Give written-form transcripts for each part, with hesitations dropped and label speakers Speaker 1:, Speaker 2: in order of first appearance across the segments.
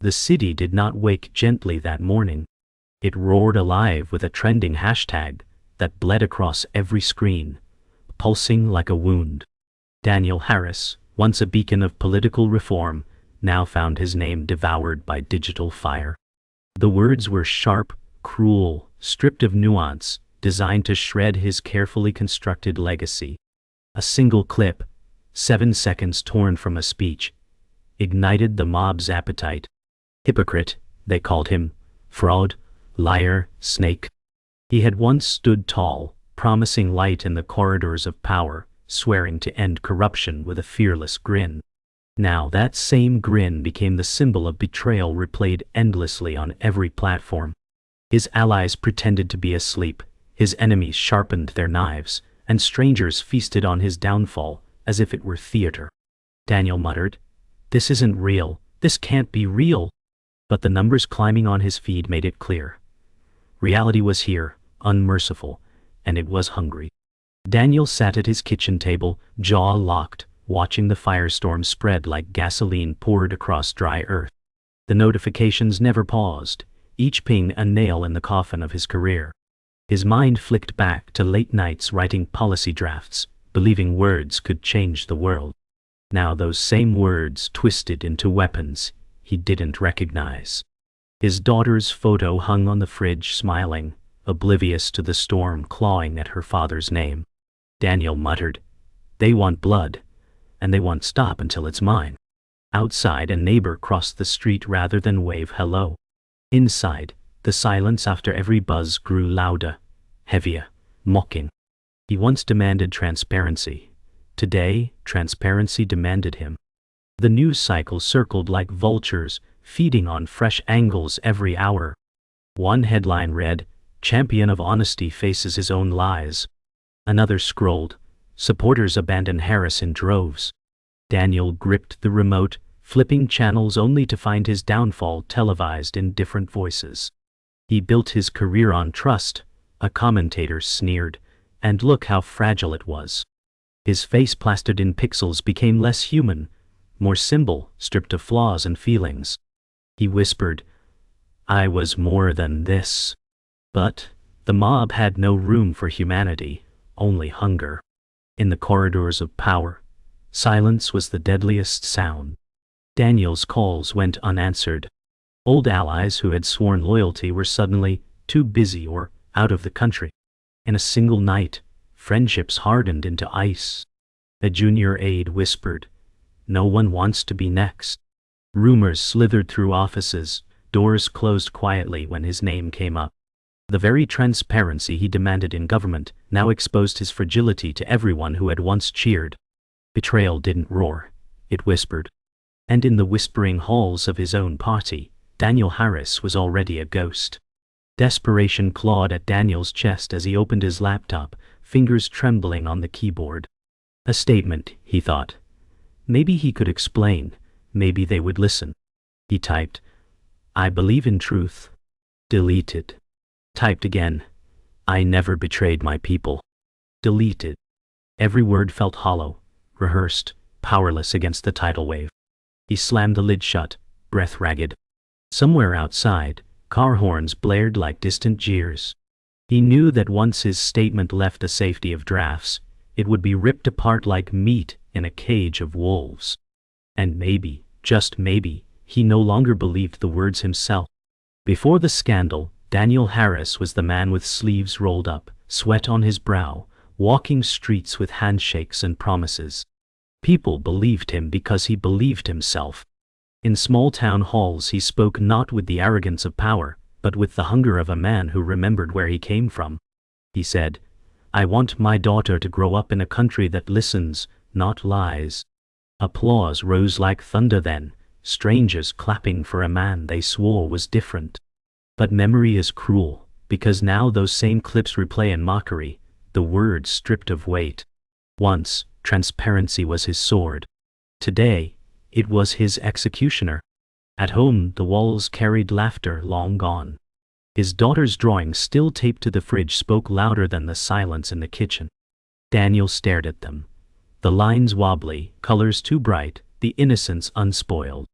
Speaker 1: The city did not wake gently that morning. It roared alive with a trending hashtag that bled across every screen, pulsing like a wound. Daniel Harris, once a beacon of political reform, now found his name devoured by digital fire. The words were sharp, cruel, stripped of nuance, designed to shred his carefully constructed legacy. A single clip, 7 seconds torn from a speech, ignited the mob's appetite. Hypocrite, they called him. Fraud, liar, snake. He had once stood tall, promising light in the corridors of power, swearing to end corruption with a fearless grin. Now that same grin became the symbol of betrayal replayed endlessly on every platform. His allies pretended to be asleep, his enemies sharpened their knives, and strangers feasted on his downfall as if it were theater. Daniel muttered, "This isn't real, this can't be real." But the numbers climbing on his feed made it clear. Reality was here, unmerciful, and it was hungry. Daniel sat at his kitchen table, jaw locked, watching the firestorm spread like gasoline poured across dry earth. The notifications never paused, each ping a nail in the coffin of his career. His mind flicked back to late nights writing policy drafts, believing words could change the world. Now those same words twisted into weapons he didn't recognize. His daughter's photo hung on the fridge smiling, oblivious to the storm clawing at her father's name. Daniel muttered, "They want blood, and they won't stop until it's mine." Outside, a neighbor crossed the street rather than wave hello. Inside, the silence after every buzz grew louder, heavier, mocking. He once demanded transparency. Today, transparency demanded him. The news cycle circled like vultures, feeding on fresh angles every hour. One headline read, "Champion of Honesty Faces His Own Lies." Another scrolled, "Supporters Abandon Harris in Droves." Daniel gripped the remote, flipping channels only to find his downfall televised in different voices. He built his career on trust, a commentator sneered, and look how fragile it was. His face plastered in pixels became less human, more symbol, stripped of flaws and feelings. He whispered, "I was more than this." But the mob had no room for humanity, only hunger. In the corridors of power, silence was the deadliest sound. Daniel's calls went unanswered. Old allies who had sworn loyalty were suddenly too busy or out of the country. In a single night, friendships hardened into ice. A junior aide whispered, "No one wants to be next." Rumors slithered through offices, doors closed quietly when his name came up. The very transparency he demanded in government now exposed his fragility to everyone who had once cheered. Betrayal didn't roar, it whispered. And in the whispering halls of his own party, Daniel Harris was already a ghost. Desperation clawed at Daniel's chest as he opened his laptop, fingers trembling on the keyboard. A statement, he thought. Maybe he could explain, maybe they would listen. He typed, "I believe in truth." Deleted. Typed again, "I never betrayed my people." Deleted. Every word felt hollow, rehearsed, powerless against the tidal wave. He slammed the lid shut, breath ragged. Somewhere outside, car horns blared like distant jeers. He knew that once his statement left the safety of drafts, it would be ripped apart like meat in a cage of wolves. And maybe, just maybe, he no longer believed the words himself. Before the scandal, Daniel Harris was the man with sleeves rolled up, sweat on his brow, walking streets with handshakes and promises. People believed him because he believed himself. In small town halls he spoke not with the arrogance of power, but with the hunger of a man who remembered where he came from. He said, "I want my daughter to grow up in a country that listens, not lies." Applause rose like thunder then, strangers clapping for a man they swore was different. But memory is cruel, because now those same clips replay in mockery, the words stripped of weight. Once, transparency was his sword. Today, it was his executioner. At home, the walls carried laughter long gone. His daughter's drawing still taped to the fridge spoke louder than the silence in the kitchen. Daniel stared at them. The lines wobbly, colors too bright, the innocence unspoiled.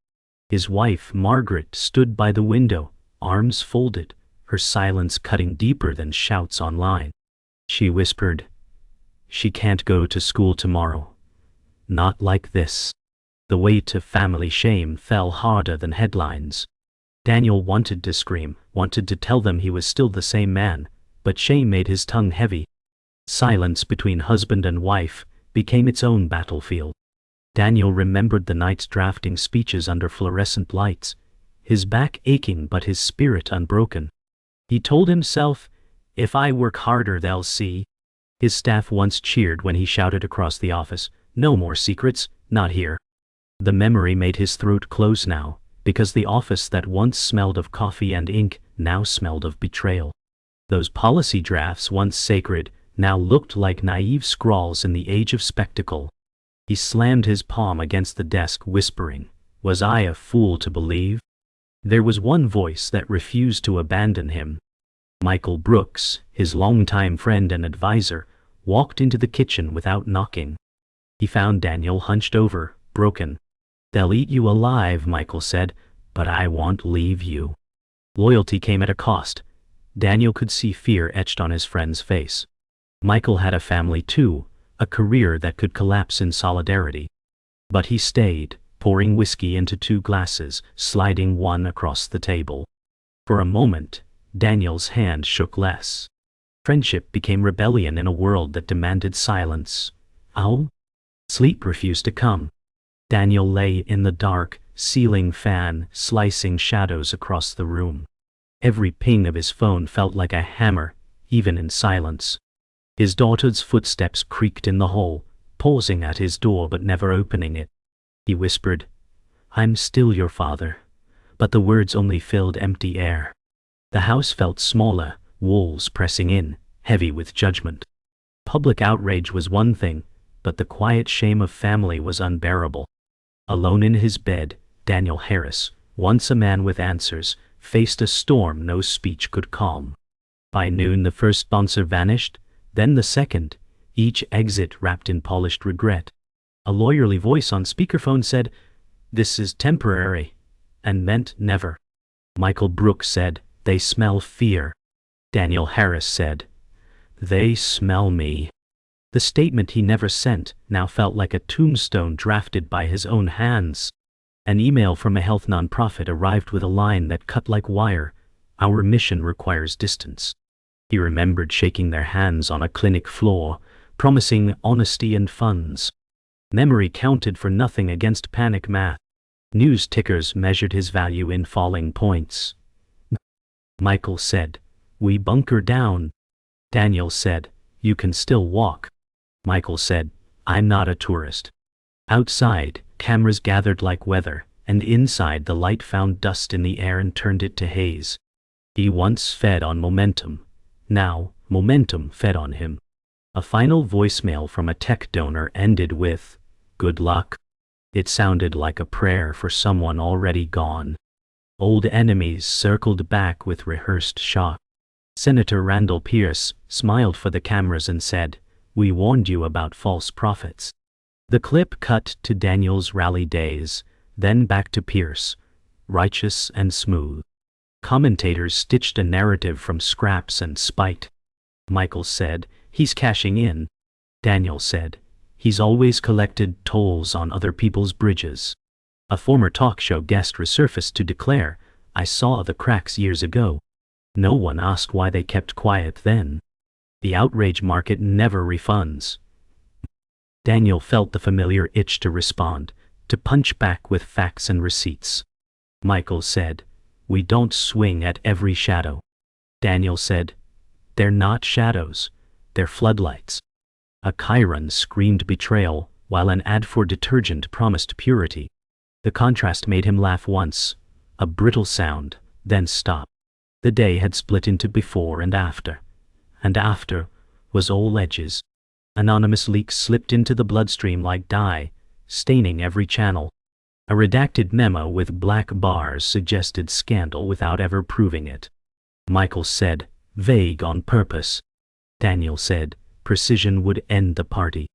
Speaker 1: His wife, Margaret, stood by the window, arms folded, her silence cutting deeper than shouts online. She whispered, "She can't go to school tomorrow. Not like this." The weight of family shame fell harder than headlines. Daniel wanted to scream, wanted to tell them he was still the same man, but shame made his tongue heavy. Silence between husband and wife became its own battlefield. Daniel remembered the nights drafting speeches under fluorescent lights, his back aching but his spirit unbroken. He told himself, "If I work harder, they'll see." His staff once cheered when he shouted across the office, "No more secrets, not here." The memory made his throat close now, because the office that once smelled of coffee and ink now smelled of betrayal. Those policy drafts, once sacred, now looked like naive scrawls in the age of spectacle. He slammed his palm against the desk, whispering, "Was I a fool to believe?" There was one voice that refused to abandon him. Michael Brooks, his longtime friend and advisor, walked into the kitchen without knocking. He found Daniel hunched over, broken. "They'll eat you alive," Michael said, "but I won't leave you." Loyalty came at a cost. Daniel could see fear etched on his friend's face. Michael had a family too, a career that could collapse in solidarity. But he stayed, pouring whiskey into 2 glasses, sliding one across the table. For a moment, Daniel's hand shook less. Friendship became rebellion in a world that demanded silence. Ow? Sleep refused to come. Daniel lay in the dark, ceiling fan slicing shadows across the room. Every ping of his phone felt like a hammer, even in silence. His daughter's footsteps creaked in the hall, pausing at his door but never opening it. He whispered, "I'm still your father," but the words only filled empty air. The house felt smaller, walls pressing in, heavy with judgment. Public outrage was one thing, but the quiet shame of family was unbearable. Alone in his bed, Daniel Harris, once a man with answers, faced a storm no speech could calm. By noon the first sponsor vanished, then the second, each exit wrapped in polished regret. A lawyerly voice on speakerphone said, "This is temporary," and meant never. Michael Brooks said, "They smell fear." Daniel Harris said, "They smell me." The statement he never sent now felt like a tombstone drafted by his own hands. An email from a health nonprofit arrived with a line that cut like wire, "Our mission requires distance." He remembered shaking their hands on a clinic floor, promising honesty and funds. Memory counted for nothing against panic math. News tickers measured his value in falling points. Michael said, "We bunker down." Daniel said, "You can still walk." Michael said, "I'm not a tourist." Outside, cameras gathered like weather, and inside the light found dust in the air and turned it to haze. He once fed on momentum. Now, momentum fed on him. A final voicemail from a tech donor ended with, "Good luck." It sounded like a prayer for someone already gone. Old enemies circled back with rehearsed shock. Senator Randall Pierce smiled for the cameras and said, "We warned you about false prophets." The clip cut to Daniel's rally days, then back to Pierce, righteous and smooth. Commentators stitched a narrative from scraps and spite. Michael said, "He's cashing in." Daniel said, "He's always collected tolls on other people's bridges." A former talk show guest resurfaced to declare, "I saw the cracks years ago." No one asked why they kept quiet then. The outrage market never refunds. Daniel felt the familiar itch to respond, to punch back with facts and receipts. Michael said, "We don't swing at every shadow." Daniel said, "They're not shadows, they're floodlights." A Chiron screamed betrayal, while an ad for detergent promised purity. The contrast made him laugh once, a brittle sound, then stop. The day had split into before and after was all edges. Anonymous leaks slipped into the bloodstream like dye, staining every channel. A redacted memo with black bars suggested scandal without ever proving it. Michael said, "Vague on purpose." Daniel said, "Precision would end the party."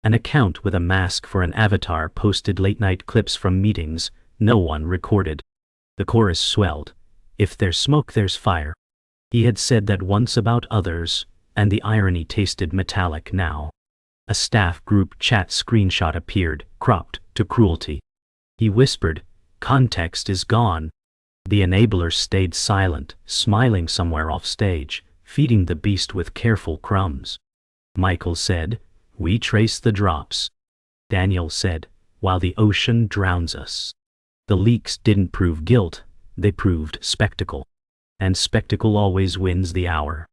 Speaker 1: An account with a mask for an avatar posted late-night clips from meetings, No one recorded. The chorus swelled. If there's smoke, there's fire. He had said that once about others, and the irony tasted metallic now. A staff group chat screenshot appeared, cropped to cruelty. He whispered, "Context is gone." The enabler stayed silent, smiling somewhere off stage, feeding the beast with careful crumbs. Michael said, "We trace the drops." Daniel said, "While the ocean drowns us." The leaks didn't prove guilt, they proved spectacle. And spectacle always wins the hour.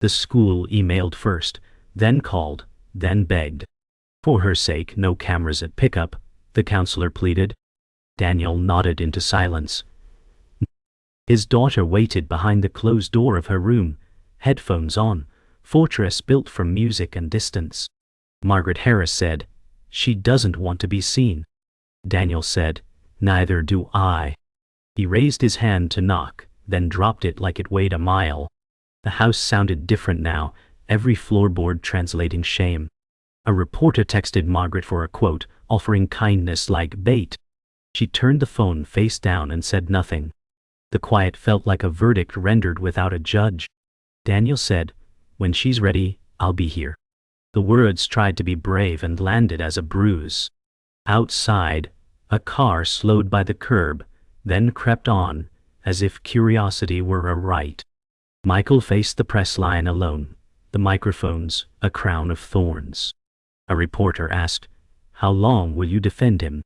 Speaker 1: The school emailed first, then called, then begged. For her sake, no cameras at pickup, the counselor pleaded. Daniel nodded into silence. His daughter waited behind the closed door of her room, headphones on, fortress built from music and distance. Margaret Harris said, "She doesn't want to be seen." Daniel said, "Neither do I." He raised his hand to knock, then dropped it like it weighed a mile. The house sounded different now, every floorboard translating shame. A reporter texted Margaret for a quote, offering kindness like bait. She turned the phone face down and said nothing. The quiet felt like a verdict rendered without a judge. Daniel said, "When she's ready, I'll be here." The words tried to be brave and landed as a bruise. Outside, a car slowed by the curb, then crept on, as if curiosity were a right. Michael faced the press line alone, the microphones a crown of thorns. A reporter asked, "How long will you defend him?"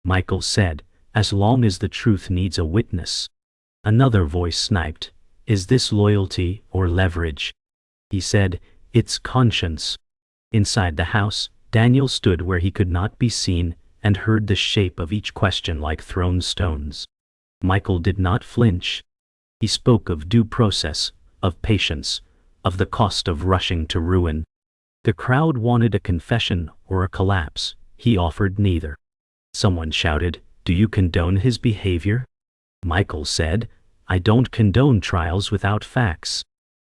Speaker 1: Michael said, "As long as the truth needs a witness." Another voice sniped, "Is this loyalty or leverage?" He said, "It's conscience." Inside the house, Daniel stood where he could not be seen and heard the shape of each question like thrown stones. Michael did not flinch. He spoke of due process, of patience, of the cost of rushing to ruin. The crowd wanted a confession or a collapse. He offered neither. Someone shouted, "Do you condone his behavior?" Michael said, "I don't condone trials without facts."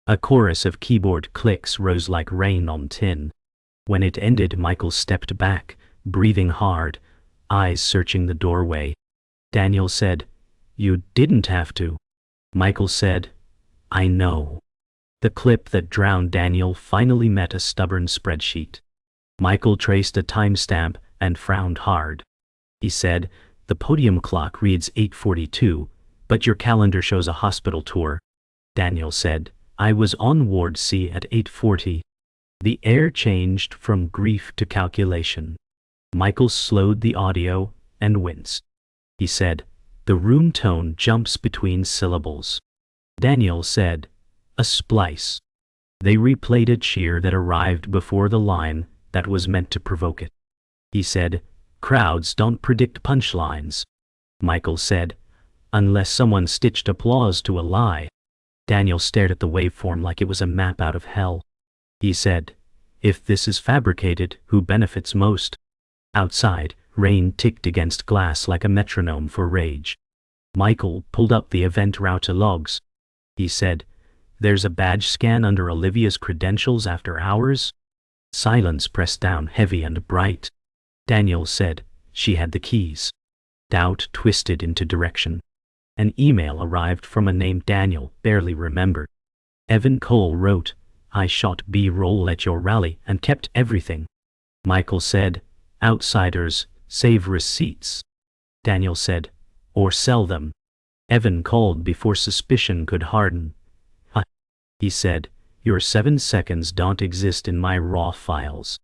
Speaker 1: A chorus of keyboard clicks rose like rain on tin. When it ended, Michael stepped back, breathing hard, eyes searching the doorway. Daniel said, "You didn't have to." Michael said, "I know." The clip that drowned Daniel finally met a stubborn spreadsheet. Michael traced a timestamp and frowned hard. He said, "The podium clock reads 8:42, but your calendar shows a hospital tour." Daniel said, "I was on Ward C at 8:40. The air changed from grief to calculation. Michael slowed the audio and winced. He said, "The room tone jumps between syllables." Daniel said, "A splice." They replayed a cheer that arrived before the line that was meant to provoke it. He said, "Crowds don't predict punchlines." Michael said, "Unless someone stitched applause to a lie." Daniel stared at the waveform like it was a map out of hell. He said, "If this is fabricated, who benefits most?" Outside, rain ticked against glass like a metronome for rage. Michael pulled up the event router logs. He said, "There's a badge scan under Olivia's credentials after hours." Silence pressed down heavy and bright. Daniel said, "She had the keys." Doubt twisted into direction. An email arrived from a name Daniel barely remembered. Evan Cole wrote, "I shot B-roll at your rally and kept everything." Michael said, "Outsiders, save receipts." Daniel said, "Or sell them." Evan called before suspicion could harden. He said, "Your 7 seconds don't exist in my raw files."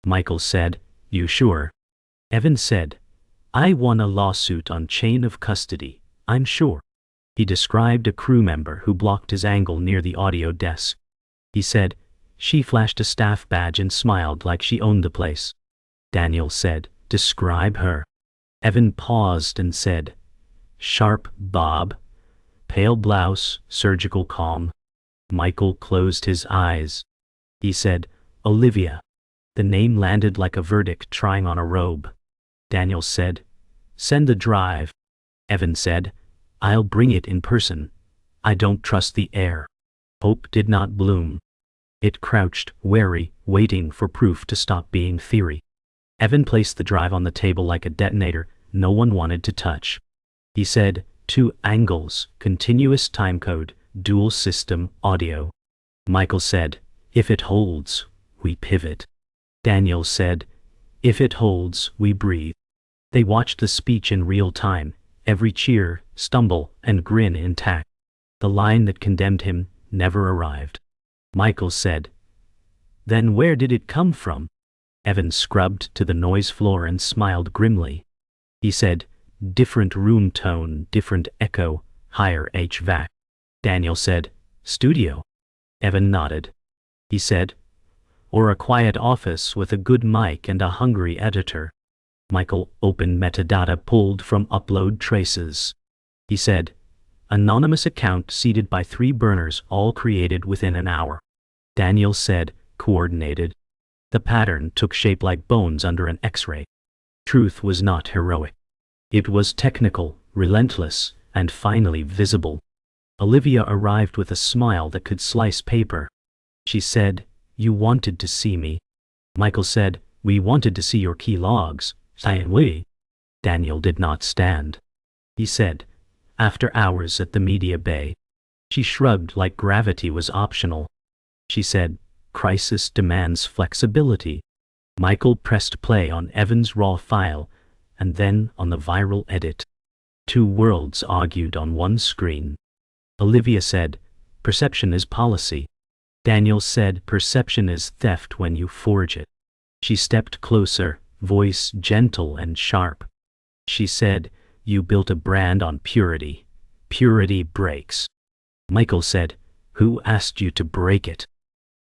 Speaker 1: Michael said, "You sure?" Evan said, "I won a lawsuit on chain of custody, I'm sure." He described a crew member who blocked his angle near the audio desk. He said, "She flashed a staff badge and smiled like she owned the place." Daniel said, "Describe her." Evan paused and said, "Sharp bob, pale blouse, surgical calm." Michael closed his eyes. He said, "Olivia." The name landed like a verdict trying on a robe. Daniel said, "Send the drive." Evan said, "I'll bring it in person. I don't trust the air." Hope did not bloom. It crouched, wary, waiting for proof to stop being theory. Evan placed the drive on the table like a detonator, no one wanted to touch. He said, 2 angles, continuous timecode, dual system, audio. Michael said, if it holds, we pivot. Daniel said, if it holds, we breathe. They watched the speech in real time, every cheer, stumble, and grin intact. The line that condemned him never arrived. Michael said, then where did it come from? Evan scrubbed to the noise floor and smiled grimly. He said, different room tone, different echo, higher HVAC. Daniel said, studio. Evan nodded. He said, or a quiet office with a good mic and a hungry editor. Michael opened metadata pulled from upload traces. He said, anonymous account seeded by 3 burners all created within an hour. Daniel said, coordinated. The pattern took shape like bones under an X-ray. Truth was not heroic. It was technical, relentless, and finally visible. Olivia arrived with a smile that could slice paper. She said, you wanted to see me. Michael said, we wanted to see your key logs. We. Daniel did not stand. He said, after hours at the media bay. She shrugged like gravity was optional. She said, crisis demands flexibility. Michael pressed play on Evan's raw file, and then on the viral edit. 2 worlds argued on one screen. Olivia said, perception is policy. Daniel said, perception is theft when you forge it. She stepped closer, voice gentle and sharp. She said, you built a brand on purity. Purity breaks. Michael said, who asked you to break it?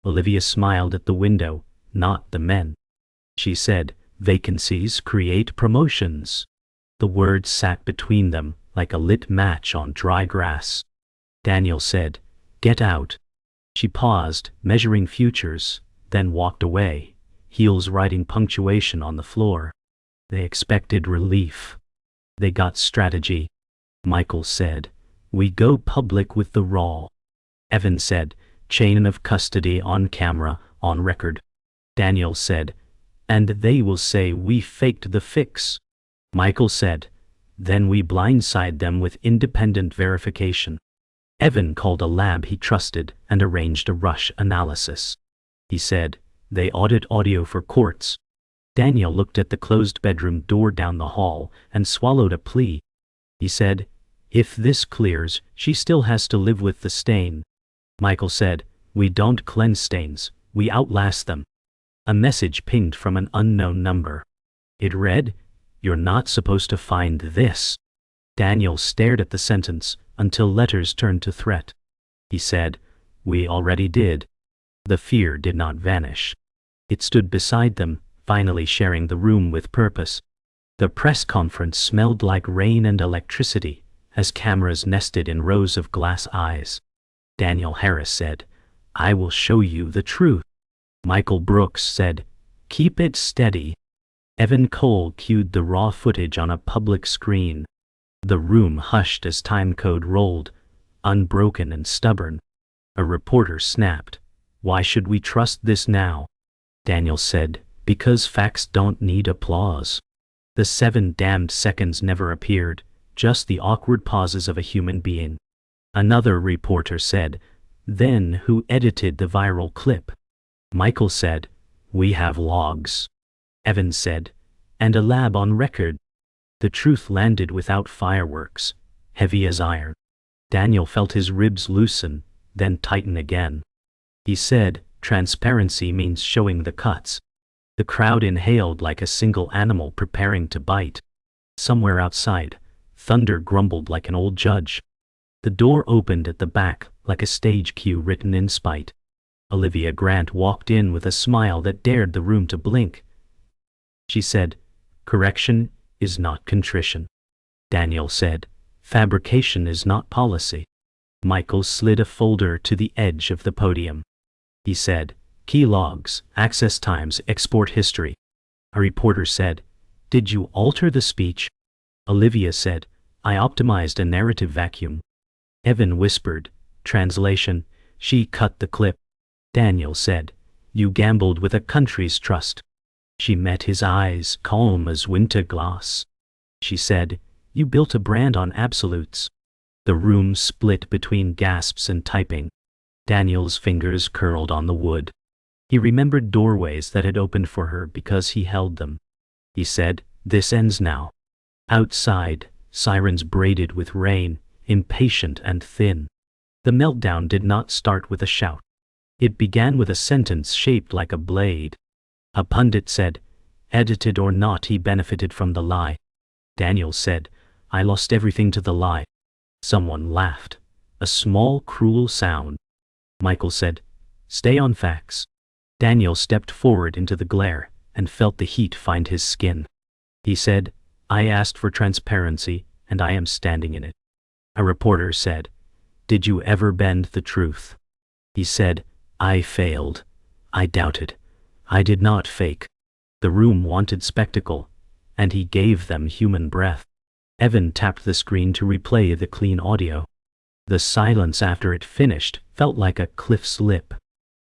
Speaker 1: Olivia smiled at the window, not the men. She said, vacancies create promotions. The words sat between them like a lit match on dry grass. Daniel said, get out. She paused, measuring futures, then walked away, heels writing punctuation on the floor. They expected relief. They got strategy. Michael said, we go public with the raw. Evan said, chain of custody on camera, on record. Daniel said, and they will say we faked the fix. Michael said, then we blindside them with independent verification. Evan called a lab he trusted and arranged a rush analysis. He said, they audit audio for courts. Daniel looked at the closed bedroom door down the hall and swallowed a plea. He said, if this clears, she still has to live with the stain. Michael said, we don't cleanse stains, we outlast them. A message pinged from an unknown number. It read, you're not supposed to find this. Daniel stared at the sentence until letters turned to threat. He said, we already did. The fear did not vanish. It stood beside them, finally sharing the room with purpose. The press conference smelled like rain and electricity, as cameras nested in rows of glass eyes. Daniel Harris said, I will show you the truth. Michael Brooks said, keep it steady. Evan Cole cued the raw footage on a public screen. The room hushed as timecode rolled, unbroken and stubborn. A reporter snapped, why should we trust this now? Daniel said, because facts don't need applause. The 7 damned seconds never appeared, just the awkward pauses of a human being. Another reporter said, then who edited the viral clip? Michael said, we have logs. Evan said, and a lab on record. The truth landed without fireworks, heavy as iron. Daniel felt his ribs loosen, then tighten again. He said, transparency means showing the cuts. The crowd inhaled like a single animal preparing to bite. Somewhere outside, thunder grumbled like an old judge. The door opened at the back like a stage cue written in spite. Olivia Grant walked in with a smile that dared the room to blink. She said, correction is not contrition. Daniel said, fabrication is not policy. Michael slid a folder to the edge of the podium. He said, key logs, access times, export history. A reporter said, did you alter the speech? Olivia said, I optimized a narrative vacuum. Evan whispered, translation, she cut the clip. Daniel said, you gambled with a country's trust. She met his eyes, calm as winter glass. She said, "You built a brand on absolutes." The room split between gasps and typing. Daniel's fingers curled on the wood. He remembered doorways that had opened for her because he held them. He said, "This ends now." Outside, sirens braided with rain, impatient and thin. The meltdown did not start with a shout. It began with a sentence shaped like a blade. A pundit said, "Edited or not, he benefited from the lie." Daniel said, "I lost everything to the lie." Someone laughed. A small, cruel sound. Michael said, "Stay on facts." Daniel stepped forward into the glare and felt the heat find his skin. He said, "I asked for transparency, and I am standing in it." A reporter said, "Did you ever bend the truth?" He said, "I failed. I doubted. I did not fake." The room wanted spectacle, and he gave them human breath. Evan tapped the screen to replay the clean audio. The silence after it finished felt like a cliff's lip.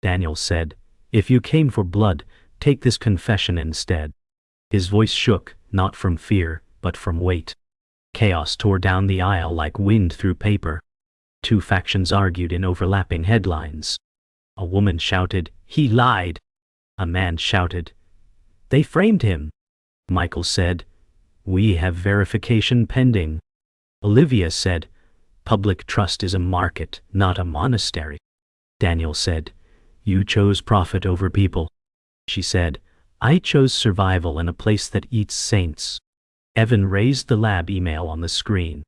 Speaker 1: Daniel said, "If you came for blood, take this confession instead." His voice shook, not from fear, but from weight. Chaos tore down the aisle like wind through paper. Two factions argued in overlapping headlines. A woman shouted, "He lied." A man shouted, "They framed him." Michael said, "We have verification pending." Olivia said, "Public trust is a market, not a monastery." Daniel said, "You chose profit over people." She said, "I chose survival in a place that eats saints." Evan raised the lab email on the screen.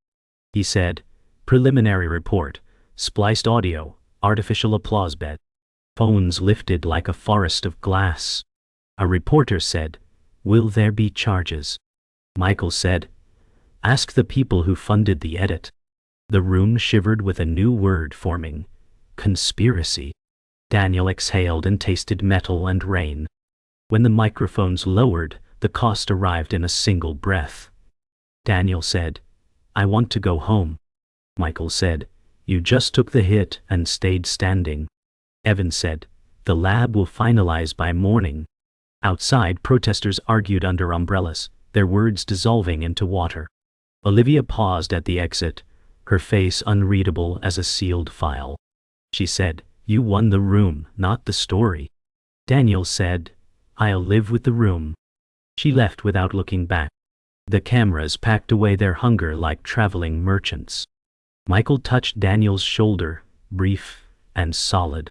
Speaker 1: He said, "Preliminary report, spliced audio, artificial applause bed." Phones lifted like a forest of glass. A reporter said, "Will there be charges?" Michael said, "Ask the people who funded the edit." The room shivered with a new word forming, conspiracy. Daniel exhaled and tasted metal and rain. When the microphones lowered, the cost arrived in a single breath. Daniel said, "I want to go home." Michael said, "You just took the hit and stayed standing." Evan said, "The lab will finalize by morning." Outside, protesters argued under umbrellas, their words dissolving into water. Olivia paused at the exit, her face unreadable as a sealed file. She said, "You won the room, not the story." Daniel said, "I'll live with the room." She left without looking back. The cameras packed away their hunger like traveling merchants. Michael touched Daniel's shoulder, brief and solid.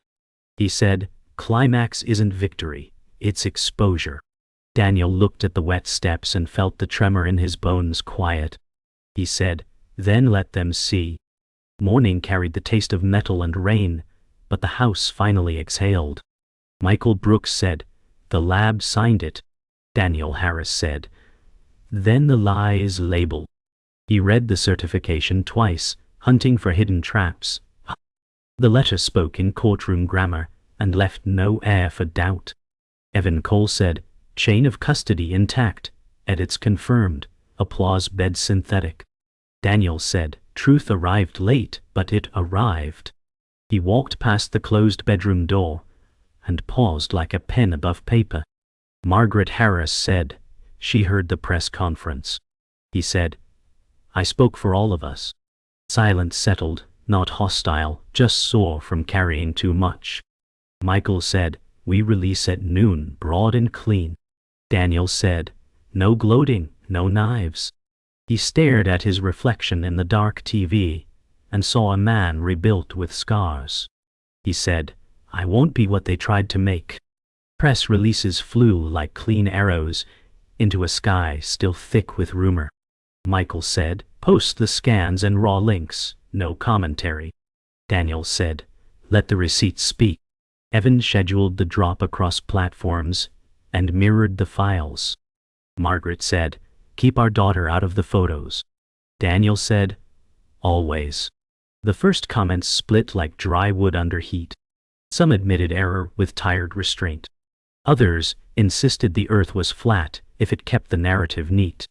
Speaker 1: He said, "Climax isn't victory, it's exposure." Daniel looked at the wet steps and felt the tremor in his bones quiet. He said, "Then let them see." Morning carried the taste of metal and rain, but the house finally exhaled. Michael Brooks said, "The lab signed it." Daniel Harris said, "Then the lie is labeled." He read the certification twice, hunting for hidden traps. The letter spoke in courtroom grammar and left no air for doubt. Evan Cole said, "Chain of custody intact, edits confirmed, applause bed synthetic." Daniel said, "Truth arrived late, but it arrived." He walked past the closed bedroom door and paused like a pen above paper. Margaret Harris said, she heard the press conference. He said, "I spoke for all of us." Silence settled, not hostile, just sore from carrying too much. Michael said, "We release at noon, broad and clean." Daniel said, "No gloating, no knives." He stared at his reflection in the dark TV and saw a man rebuilt with scars. He said, "I won't be what they tried to make." Press releases flew like clean arrows into a sky still thick with rumor. Michael said, "Post the scans and raw links, no commentary." Daniel said, "Let the receipts speak." Evan scheduled the drop across platforms and mirrored the files. Margaret said, "Keep our daughter out of the photos." Daniel said, "Always." The first comments split like dry wood under heat. Some admitted error with tired restraint. Others insisted the earth was flat if it kept the narrative neat.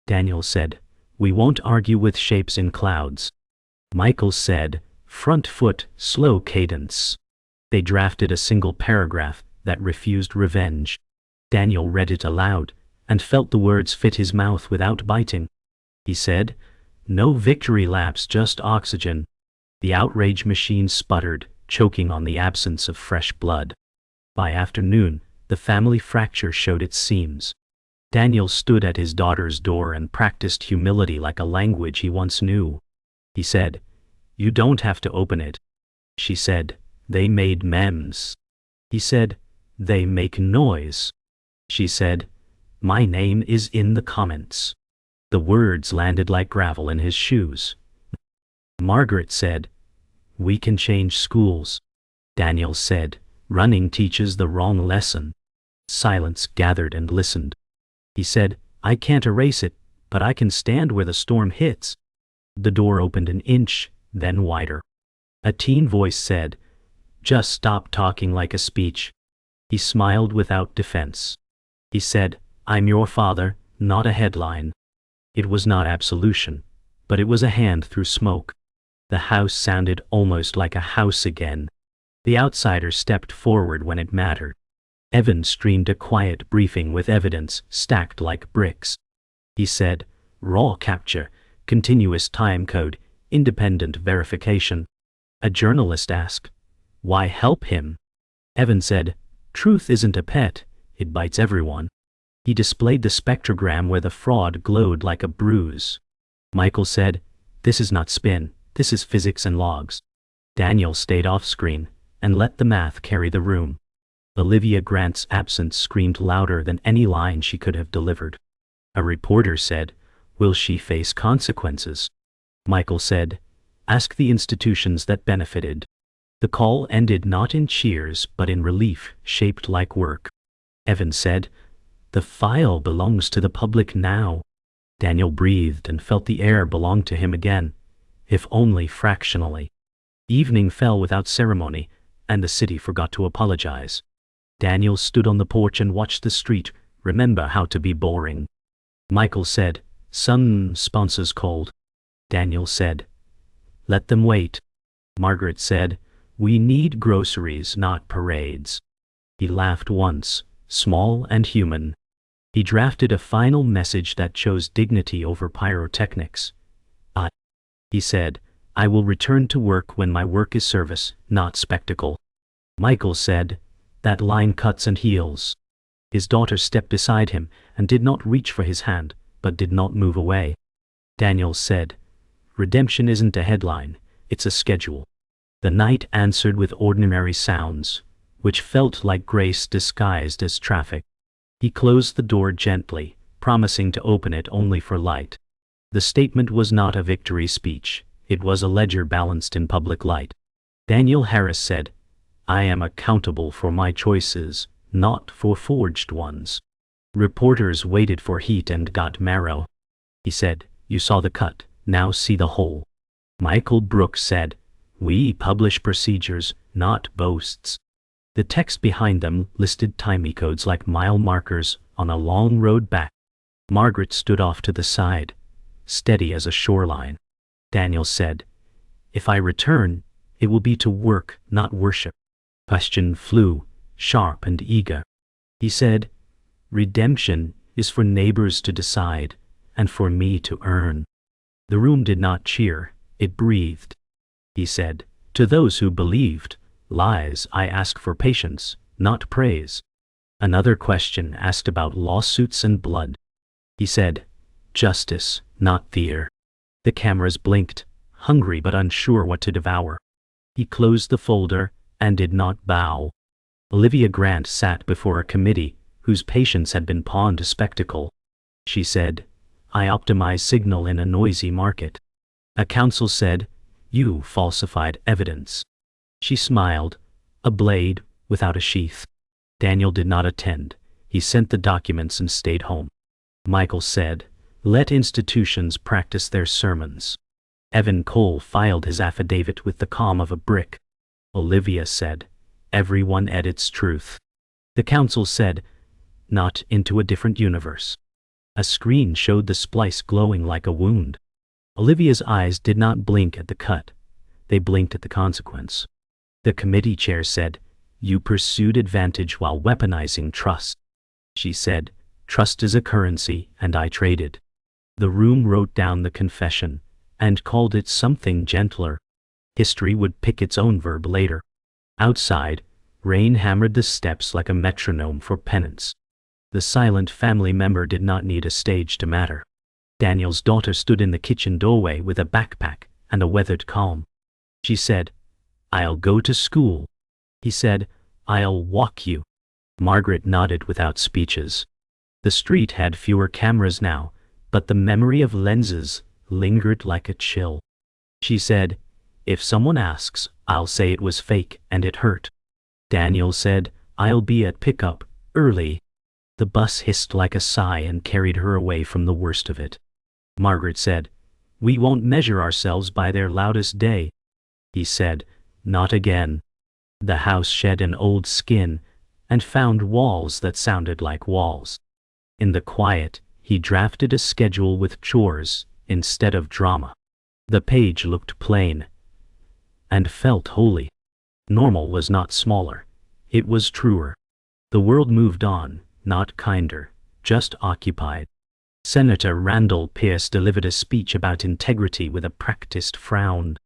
Speaker 1: Daniel said, "We won't argue with shapes in clouds." Michael said, "Front foot, slow cadence." They drafted a single paragraph that refused revenge. Daniel read it aloud and felt the words fit his mouth without biting. he said. No victory laps, just oxygen. The outrage machine sputtered, choking on the absence of fresh blood. By afternoon, the family fracture showed its seams. Daniel stood at his daughter's door and practiced humility like a language he once knew. He said, "You don't have to open it." She said, "They made memes." He said, "They make noise." She said, "My name is in the comments." The words landed like gravel in his shoes. Margaret said, "We can change schools." Daniel said, "Running teaches the wrong lesson." Silence gathered and listened. He said, "I can't erase it, but I can stand where the storm hits." The door opened an inch, then wider. A teen voice said, "Just stop talking like a speech." He smiled without defense. He said, "I'm your father, not a headline." It was not absolution, but it was a hand through smoke. The house sounded almost like a house again. The outsider stepped forward when it mattered. Evan streamed a quiet briefing with evidence stacked like bricks. He said, "Raw capture, continuous time code, independent verification." A journalist asked, "Why help him?" Evan said, "Truth isn't a pet, it bites everyone." He displayed the spectrogram where the fraud glowed like a bruise. Michael said, "This is not spin, this is physics and logs." Daniel stayed off screen and let the math carry the room. Olivia Grant's absence screamed louder than any line she could have delivered. A reporter said, "Will she face consequences?" Michael said, "Ask the institutions that benefited." The call ended not in cheers but in relief shaped like work. Evan said, "The file belongs to the public now." Daniel breathed and felt the air belonged to him again, if only fractionally. Evening fell without ceremony, and the city forgot to apologize. Daniel stood on the porch and watched the street, remember how to be boring. Michael said, "Some sponsors called." Daniel said, "Let them wait." Margaret said, "We need groceries, not parades." He laughed once, small and human. He drafted a final message that chose dignity over pyrotechnics. He said, "I will return to work when my work is service, not spectacle." Michael said, "That line cuts and heals." His daughter stepped beside him and did not reach for his hand, but did not move away. Daniel said, "Redemption isn't a headline, it's a schedule." The night answered with ordinary sounds, which felt like grace disguised as traffic. He closed the door gently, promising to open it only for light. The statement was not a victory speech, it was a ledger balanced in public light. Daniel Harris said, "I am accountable for my choices, not for forged ones." Reporters waited for heat and got marrow. He said, "You saw the cut, now see the whole." Michael Brooks said, "We publish procedures, not boasts." The text behind them listed timey codes like mile markers on a long road back. Margaret stood off to the side, steady as a shoreline. Daniel said, "If I return, it will be to work, not worship." Question flew, sharp and eager. He said, "Redemption is for neighbors to decide, and for me to earn." The room did not cheer, it breathed. He said, "To those who believed lies, I ask for patience, not praise." Another question asked about lawsuits and blood. He said, "Justice, not fear." The cameras blinked, hungry but unsure what to devour. He closed the folder and did not bow. Olivia Grant sat before a committee whose patience had been pawned to spectacle. She said, "I optimize signal in a noisy market." A counsel said, "You falsified evidence." She smiled, a blade without a sheath. Daniel did not attend. He sent the documents and stayed home. Michael said, "Let institutions practice their sermons." Evan Cole filed his affidavit with the calm of a brick. Olivia said, "Everyone edits truth." The counsel said, "Not into a different universe." A screen showed the splice glowing like a wound. Olivia's eyes did not blink at the cut. They blinked at the consequence. The committee chair said, "You pursued advantage while weaponizing trust." She said, "Trust is a currency, and I traded." The room wrote down the confession and called it something gentler. History would pick its own verb later. Outside, rain hammered the steps like a metronome for penance. The silent family member did not need a stage to matter. Daniel's daughter stood in the kitchen doorway with a backpack and a weathered calm. She said, "I'll go to school." He said, "I'll walk you." Margaret nodded without speeches. The street had fewer cameras now, but the memory of lenses lingered like a chill. She said, "If someone asks, I'll say it was fake and it hurt." Daniel said, "I'll be at pickup early." The bus hissed like a sigh and carried her away from the worst of it. Margaret said, "We won't measure ourselves by their loudest day." He said, "Not again." The house shed an old skin and found walls that sounded like walls. In the quiet, he drafted a schedule with chores instead of drama. The page looked plain and felt holy. Normal was not smaller, it was truer. The world moved on, not kinder, just occupied. Senator Randall Pierce delivered a speech about integrity with a practiced frown.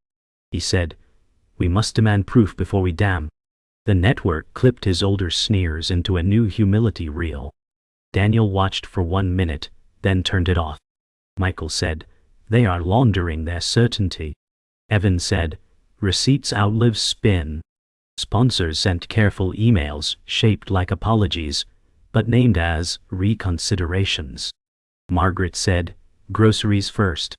Speaker 1: He said, "We must demand proof before we damn." The network clipped his older sneers into a new humility reel. Daniel watched for 1 minute, then turned it off. Michael said, "They are laundering their certainty." Evan said, "Receipts outlive spin." Sponsors sent careful emails shaped like apologies, but named as reconsiderations. Margaret said, "Groceries first."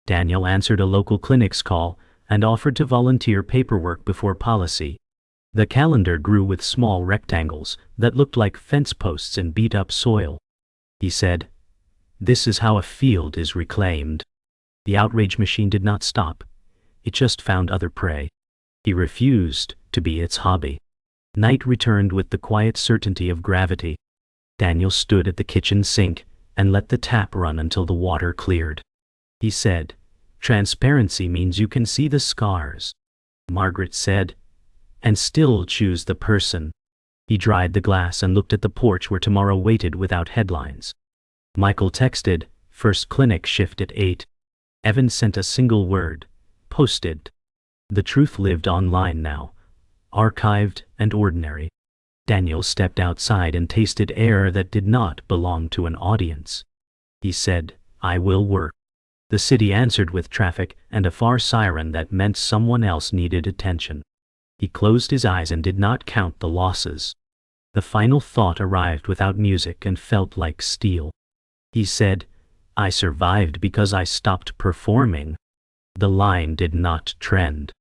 Speaker 1: Daniel answered a local clinic's call and offered to volunteer paperwork before policy. The calendar grew with small rectangles that looked like fence posts in beat-up soil. He said, "This is how a field is reclaimed." The outrage machine did not stop. It just found other prey. He refused to be its hobby. Night returned with the quiet certainty of gravity. Daniel stood at the kitchen sink and let the tap run until the water cleared. He said, "Transparency means you can see the scars." Margaret said, "And still choose the person." He dried the glass and looked at the porch where tomorrow waited without headlines. Michael texted, "First clinic shift at 8. Evan sent a single word, "Posted." The truth lived online now, archived and ordinary. Daniel stepped outside and tasted air that did not belong to an audience. He said, "I will work." The city answered with traffic and a far siren that meant someone else needed attention. He closed his eyes and did not count the losses. The final thought arrived without music and felt like steel. He said, "I survived because I stopped performing." The line did not trend.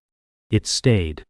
Speaker 1: It stayed.